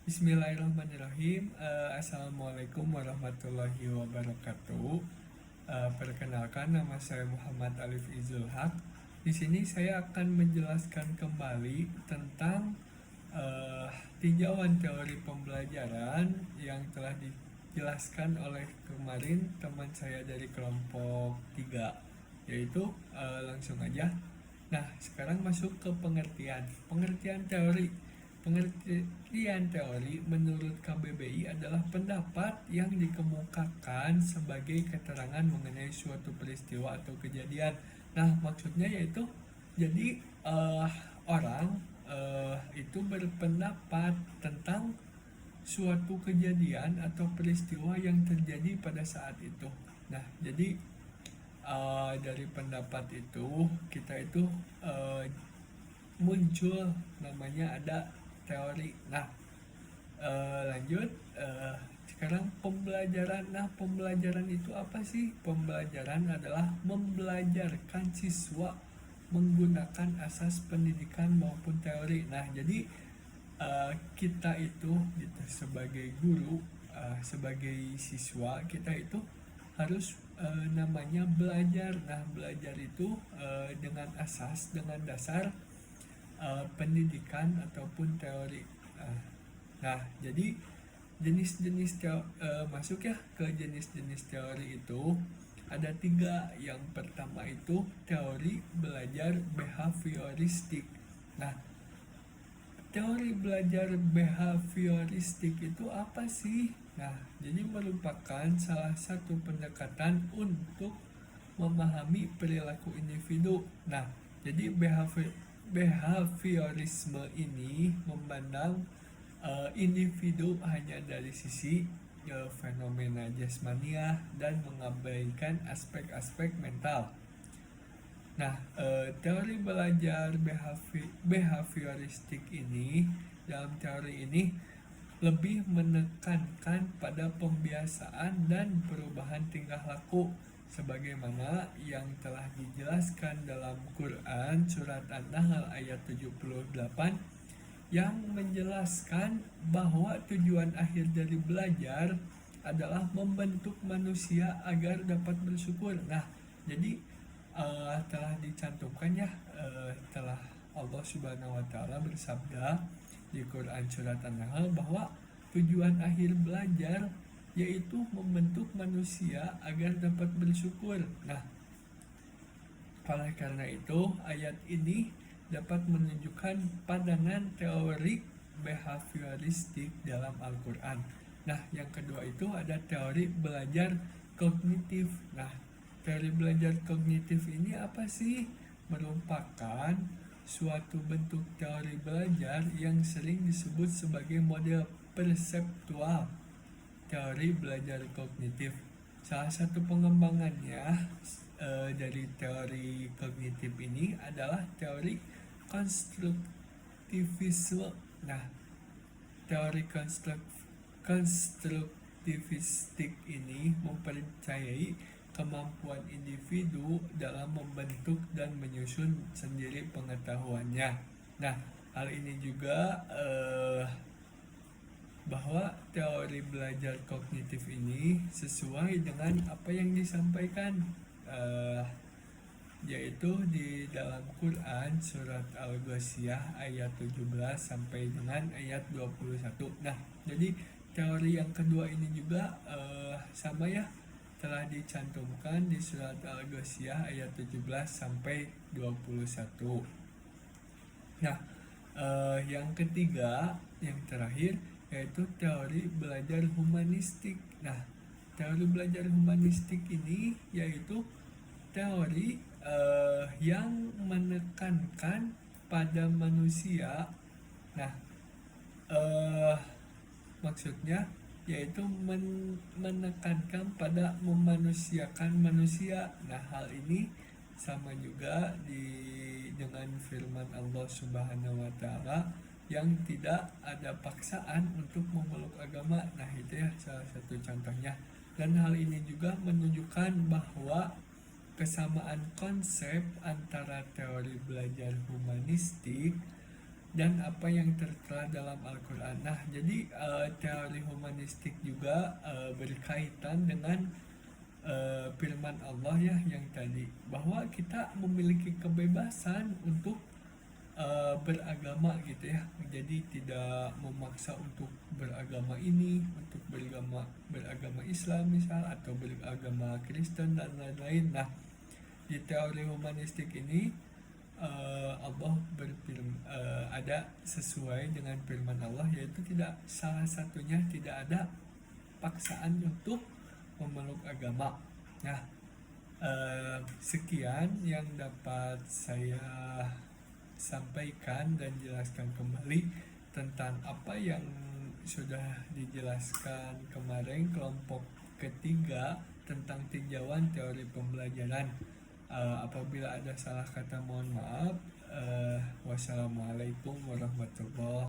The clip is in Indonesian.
Bismillahirrahmanirrahim. Assalamualaikum warahmatullahi wabarakatuh. Perkenalkan, nama saya Muhammad Alif Izul Haq. Di sini saya akan menjelaskan kembali tentang tinjauan teori pembelajaran yang telah dijelaskan oleh kemarin teman saya dari kelompok 3, yaitu langsung aja. Nah, sekarang masuk ke pengertian teori. Pengertian teori menurut KBBI adalah pendapat yang dikemukakan sebagai keterangan mengenai suatu peristiwa atau kejadian. Nah, maksudnya yaitu jadi orang itu berpendapat tentang suatu kejadian atau peristiwa yang terjadi pada saat itu. Nah, jadi dari pendapat itu kita itu muncul namanya ada teori. Nah, lanjut sekarang pembelajaran. Nah, pembelajaran itu apa sih? Pembelajaran adalah membelajarkan siswa menggunakan asas pendidikan maupun teori. Nah, jadi kita itu gitu sebagai guru, sebagai siswa kita itu harus namanya belajar. Nah, belajar itu dengan dasar pendidikan ataupun teori. Nah, jadi jenis-jenis masuk ya ke jenis-jenis teori itu ada 3. Yang pertama itu teori belajar behavioristik. Nah, teori belajar behavioristik itu apa sih? Nah, jadi merupakan salah satu pendekatan untuk memahami perilaku individu. Nah, jadi behaviorisme ini memandang individu hanya dari sisi fenomena jasmania dan mengabaikan aspek-aspek mental. Nah, teori belajar behavioristik ini, dalam teori ini lebih menekankan pada pembiasaan dan perubahan tingkah laku sebagaimana yang telah dijelaskan dalam Quran surat An-Nahl ayat 78 yang menjelaskan bahwa tujuan akhir dari belajar adalah membentuk manusia agar dapat bersyukur. Nah, jadi telah dicantumkan ya, telah Allah Subhanahu wa taala bersabda di Quran surat An-Nahl bahwa tujuan akhir belajar yaitu membentuk manusia agar dapat bersyukur. Nah, oleh karena itu ayat ini dapat menunjukkan pandangan teori behavioristik dalam Al-Quran. Nah, yang kedua itu ada teori belajar kognitif. Nah, teori belajar kognitif ini apa sih? Merupakan suatu bentuk teori belajar yang sering disebut sebagai model perseptual teori belajar kognitif. Salah satu pengembangannya dari teori kognitif ini adalah teori konstruktivisme. Nah, teori konstruktivistik ini mempercayai kemampuan individu dalam membentuk dan menyusun sendiri pengetahuannya. Nah, hal ini juga bahwa teori belajar kognitif ini sesuai dengan apa yang disampaikan yaitu di dalam Quran surat Al-Ghasyiyah ayat 17 sampai dengan ayat 21. Nah, jadi teori yang kedua ini juga sama ya, telah dicantumkan di surat Al-Ghasyiyah ayat 17 sampai 21. Nah, yang ketiga, yang terakhir yaitu teori belajar humanistik. Nah, teori belajar humanistik ini yaitu teori yang menekankan pada manusia. Nah, maksudnya yaitu menekankan pada memanusiakan manusia. Nah, hal ini sama juga dengan firman Allah Subhanahu wa taala yang tidak ada paksaan untuk memeluk agama. Nah, itu ya salah satu contohnya. Dan hal ini juga menunjukkan bahwa kesamaan konsep antara teori belajar humanistik dan apa yang tertera dalam Al-Quran. Nah, jadi teori humanistik juga berkaitan dengan firman Allah ya yang tadi, bahwa kita memiliki kebebasan untuk beragama gitu ya. Jadi tidak memaksa untuk beragama ini, untuk beragama Islam misal, atau beragama Kristen dan lain-lain. Nah, di teori humanistik ini Allah ada sesuai dengan firman Allah, yaitu tidak, salah satunya tidak ada paksaan untuk memeluk agama. Nah, sekian yang dapat saya sampaikan dan jelaskan kembali tentang apa yang sudah dijelaskan kemarin kelompok ketiga tentang tinjauan teori pembelajaran. Apabila ada salah kata mohon maaf. Wassalamualaikum warahmatullahi